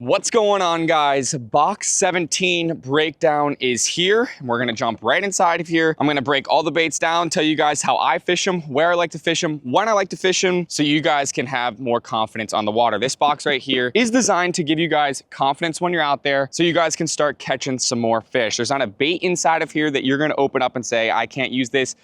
What's going on, guys? Box 17 breakdown is here. We're gonna jump right inside of here. I'm gonna break all the baits down, tell you guys how I fish them, where I like to fish them, when I like to fish them, so you guys can have more confidence on the water. This box right here is designed to give you guys confidence when you're out there, so you guys can start catching some more fish. There's not a bait inside of here that you're gonna open up and say, I can't use this.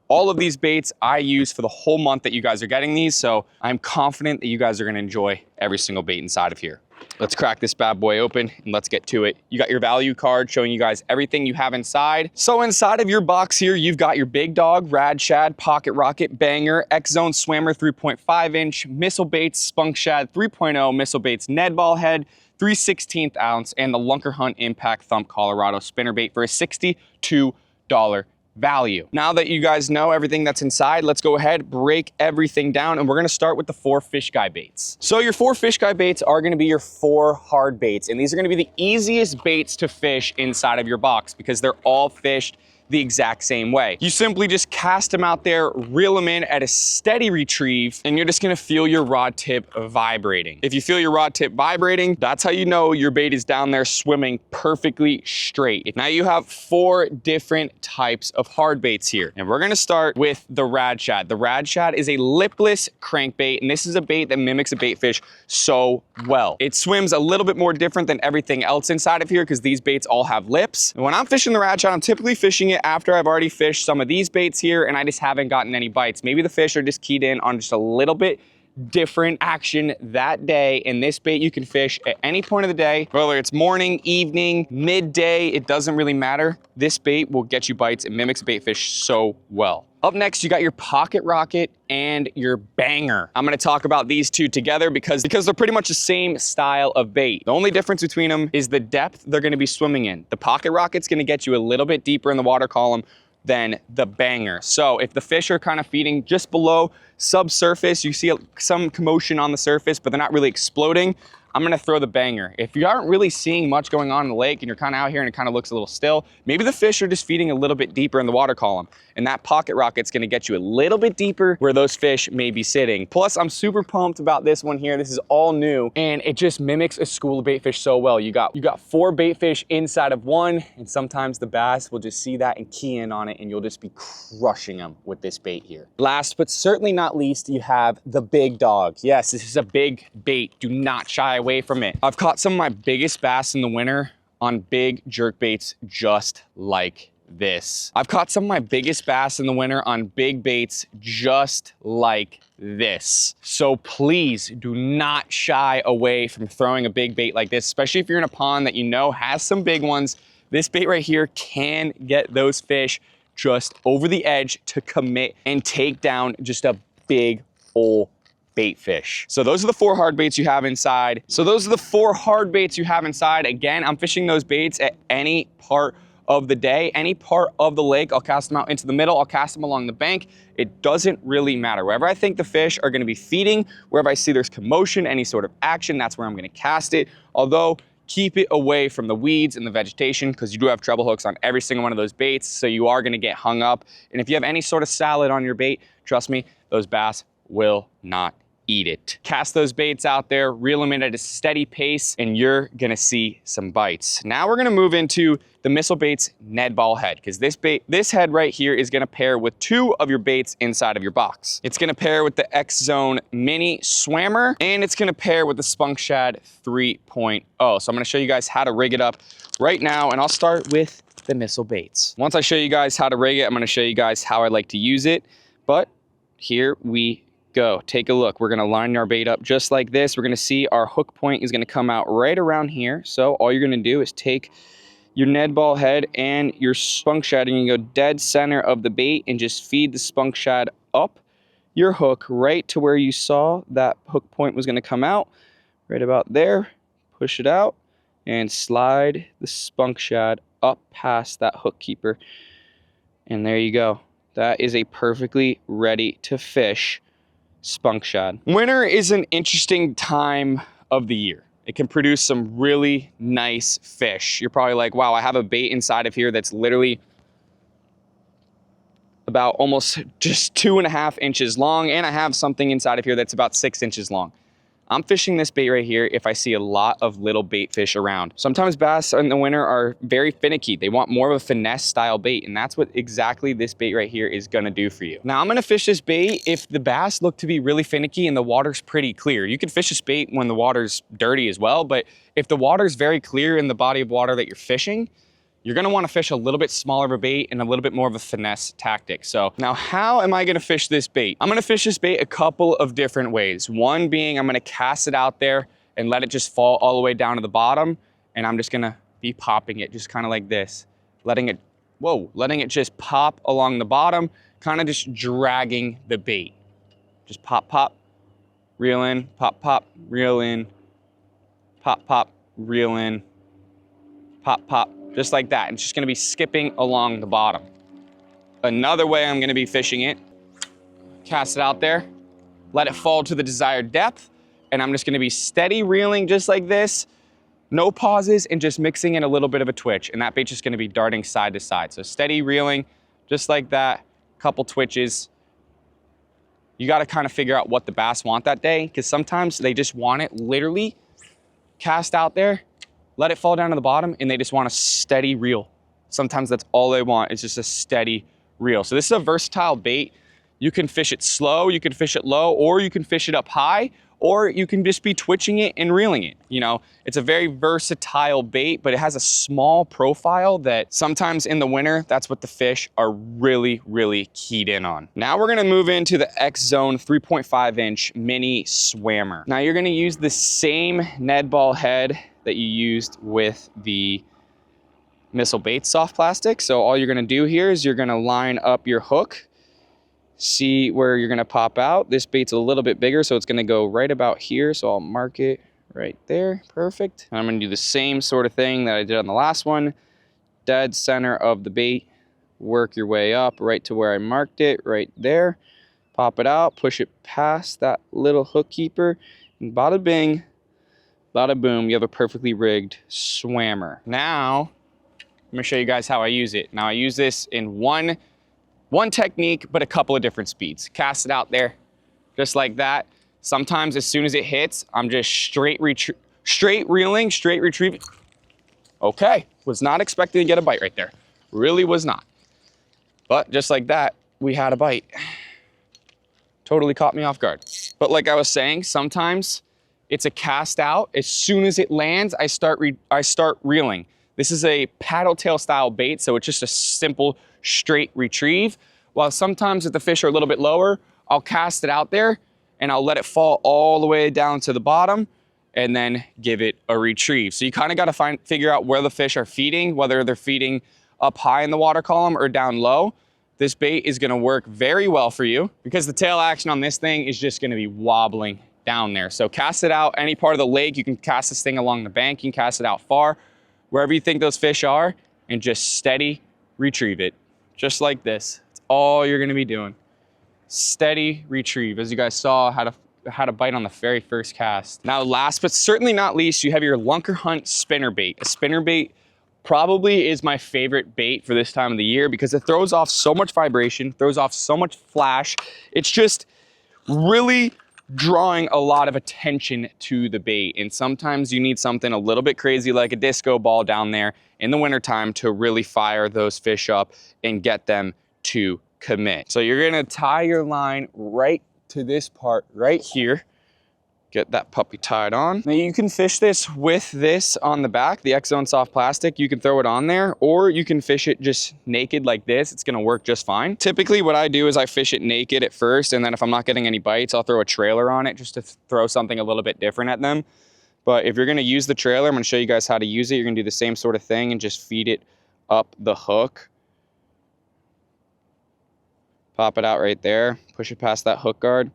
All of these baits I use for the whole month that you guys are getting these, so I'm confident that you guys are gonna enjoy every single bait inside of here. Let's crack this bad boy open and let's get to it. You got your value card showing you guys everything you have inside. So inside of your box here, you've got your Big Dog, Rad Shad, Pocket Rocket, Banger, X-Zone Swammer 3.5 inch, Missile Baits, Spunk Shad 3.0, Missile Baits Ned Ball Head, 3/16 ounce, and the Lunker Hunt Impact Thump Colorado spinnerbait for a $62 value. Now that you guys know everything that's inside, let's go ahead, break everything down, and we're gonna start with the 4 Fish Guy baits. So your 4 Fish Guy baits are gonna be your 4 hard baits, and these are gonna be the easiest baits to fish inside of your box because they're all fished the exact same way. You simply just cast them out there, reel them in at a steady retrieve, and you're just gonna feel your rod tip vibrating. If you feel your rod tip vibrating, that's how you know your bait is down there swimming perfectly straight. Now you have 4 different types of hard baits here, and we're gonna start with the Rad Shad. The Rad Shad is a lipless crankbait, and this is a bait that mimics a bait fish so well. It swims a little bit more different than everything else inside of here because these baits all have lips. And when I'm fishing the Rad Shad, I'm typically fishing it after I've already fished some of these baits here and I just haven't gotten any bites. Maybe the fish are just keyed in on just a little bit different action that day, and this bait you can fish at any point of the day, whether it's morning, evening, midday, it doesn't really matter. This bait will get you bites. It mimics a bait fish so well. Up next, you got your Pocket Rocket and your Banger. I'm gonna talk about these two together because they're pretty much the same style of bait. The only difference between them is the depth they're gonna be swimming in. The Pocket Rocket's gonna get you a little bit deeper in the water column than the Banger. So if the fish are kind of feeding just below subsurface, you see some commotion on the surface, but they're not really exploding, I'm gonna throw the Banger. If you aren't really seeing much going on in the lake and you're kind of out here and it kind of looks a little still, maybe the fish are just feeding a little bit deeper in the water column, and that Pocket Rocket's gonna get you a little bit deeper where those fish may be sitting. Plus, I'm super pumped about this one here. This is all new, and it just mimics a school of bait fish so well. You got 4 bait fish inside of one, and sometimes the bass will just see that and key in on it, and you'll just be crushing them with this bait here. Last, but certainly not least, you have the Big Dog. Yes, this is a big bait. Do not shy away from it. I've caught some of my biggest bass in the winter on big jerk baits just like this. I've caught some of my biggest bass in the winter on big baits just like this. So please do not shy away from throwing a big bait like this, especially if you're in a pond that you know has some big ones. This bait right here can get those fish just over the edge to commit and take down just a big old bait fish. So those are the 4 hard baits you have inside. Again, I'm fishing those baits at any part of the day, any part of the lake. I'll cast them out into the middle. I'll cast them along the bank. It doesn't really matter. Wherever I think the fish are gonna be feeding, wherever I see there's commotion, any sort of action, that's where I'm gonna cast it. Although, keep it away from the weeds and the vegetation because you do have treble hooks on every single one of those baits, so you are gonna get hung up. And if you have any sort of salad on your bait, trust me, those bass will not eat it. Cast those baits out there, reel them in at a steady pace, and you're gonna see some bites. Now we're gonna move into the Missile Baits Ned Ball Head, because this head right here is gonna pair with 2 of your baits inside of your box. It's gonna pair with the X-Zone Mini Swammer, and it's gonna pair with the Spunk Shad 3.0. So I'm gonna show you guys how to rig it up right now, and I'll start with the Missile Baits. Once I show you guys how to rig it, I'm gonna show you guys how I like to use it, but here we go. Take a look. We're going to line our bait up just like this. We're going to see our hook point is going to come out right around here. So all you're going to do is take your Ned Ball Head and your Spunk Shad, and you go dead center of the bait and just feed the Spunk Shad up your hook right to where you saw that hook point was going to come out, right about there. Push it out and slide the Spunk Shad up past that hook keeper. And there you go. That is a perfectly ready to fish Spunk Shad. Winter is an interesting time of the year. It can produce some really nice fish. You're probably like, wow, I have a bait inside of here that's literally about almost just 2.5 inches long, and I have something inside of here that's about 6 inches long. I'm fishing this bait right here if I see a lot of little bait fish around. Sometimes bass in the winter are very finicky. They want more of a finesse style bait, and that's what exactly this bait right here is gonna do for you. Now I'm gonna fish this bait if the bass look to be really finicky and the water's pretty clear. You can fish this bait when the water's dirty as well, but if the water's very clear in the body of water that you're fishing, you're gonna wanna fish a little bit smaller of a bait and a little bit more of a finesse tactic. So now how am I gonna fish this bait? I'm gonna fish this bait a couple of different ways. One being I'm gonna cast it out there and let it just fall all the way down to the bottom. And I'm just gonna be popping it just kind of like this. Letting it just pop along the bottom, kind of just dragging the bait. Just pop, pop, reel in, pop, pop, reel in, pop, pop, reel in, pop, pop. Just like that. It's just gonna be skipping along the bottom. Another way I'm gonna be fishing it, cast it out there, let it fall to the desired depth, and I'm just gonna be steady reeling just like this, no pauses, and just mixing in a little bit of a twitch, and that bait's just gonna be darting side to side. So steady reeling, just like that, couple twitches. You gotta kind of figure out what the bass want that day, because sometimes they just want it literally cast out there, let it fall down to the bottom, and they just want a steady reel. Sometimes that's all they want, is just a steady reel. So this is a versatile bait. You can fish it slow, you can fish it low, or you can fish it up high, or you can just be twitching it and reeling it. You know, it's a very versatile bait, but it has a small profile that sometimes in the winter, that's what the fish are really, really keyed in on. Now we're gonna move into the X-Zone 3.5-inch mini swammer. Now you're gonna use the same Ned ball head that you used with the Missile Baits soft plastic. So all you're gonna do here is you're gonna line up your hook, see where you're gonna pop out. This bait's a little bit bigger, so it's gonna go right about here. So I'll mark it right there, perfect. And I'm gonna do the same sort of thing that I did on the last one. Dead center of the bait, work your way up right to where I marked it, right there. Pop it out, push it past that little hook keeper, and bada bing, bada boom, you have a perfectly rigged swammer. Now, I'm gonna show you guys how I use it. Now I use this in one technique, but a couple of different speeds. Cast it out there, just like that. Sometimes as soon as it hits, I'm just straight reeling, straight retrieving. Okay, was not expecting to get a bite right there. Really was not. But just like that, we had a bite. Totally caught me off guard. But like I was saying, sometimes it's a cast out. As soon as it lands, I start reeling. This is a paddle tail style bait, so it's just a simple straight retrieve. While sometimes if the fish are a little bit lower, I'll cast it out there and I'll let it fall all the way down to the bottom and then give it a retrieve. So you kind of got to figure out where the fish are feeding, whether they're feeding up high in the water column or down low. This bait is going to work very well for you because the tail action on this thing is just going to be wobbling down there. So cast it out any part of the lake. You can cast this thing along the bank. You can cast it out far, wherever you think those fish are, and just steady retrieve it. Just like this. That's all you're gonna be doing. Steady retrieve. As you guys saw, had a bite on the very first cast. Now last but certainly not least, you have your Lunker Hunt spinner bait. A spinner bait probably is my favorite bait for this time of the year because it throws off so much vibration, throws off so much flash. It's just really drawing a lot of attention to the bait. And sometimes you need something a little bit crazy like a disco ball down there in the wintertime to really fire those fish up and get them to commit. So you're gonna tie your line right to this part right here. Get that puppy tied on. Now you can fish this with this on the back, the X-Zone soft plastic. You can throw it on there, or you can fish it just naked like this. It's gonna work just fine. Typically what I do is I fish it naked at first, and then if I'm not getting any bites, I'll throw a trailer on it just to throw something a little bit different at them. But if you're gonna use the trailer, I'm gonna show you guys how to use it. You're gonna do the same sort of thing and just feed it up the hook. Pop it out right there, push it past that hook guard.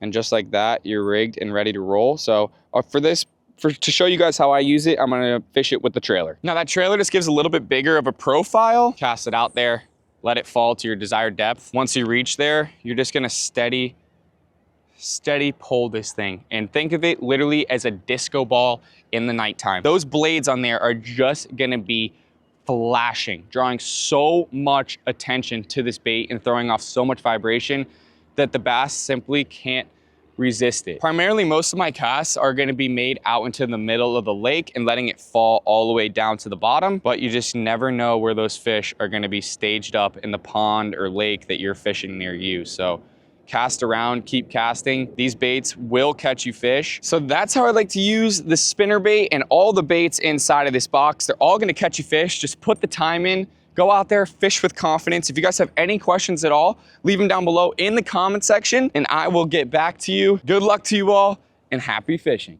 And just like that, you're rigged and ready to roll. So to show you guys how I use it, I'm gonna fish it with the trailer. Now that trailer just gives a little bit bigger of a profile. Cast it out there, let it fall to your desired depth. Once you reach there, you're just gonna steady pull this thing. And think of it literally as a disco ball in the nighttime. Those blades on there are just gonna be flashing, drawing so much attention to this bait and throwing off so much vibration that the bass simply can't resist it. Primarily, most of my casts are gonna be made out into the middle of the lake and letting it fall all the way down to the bottom, but you just never know where those fish are gonna be staged up in the pond or lake that you're fishing near you. So cast around, keep casting. These baits will catch you fish. So that's how I like to use the spinner bait and all the baits inside of this box. They're all gonna catch you fish. Just put the time in, go out there, fish with confidence. If you guys have any questions at all, leave them down below in the comment section and I will get back to you. Good luck to you all and happy fishing.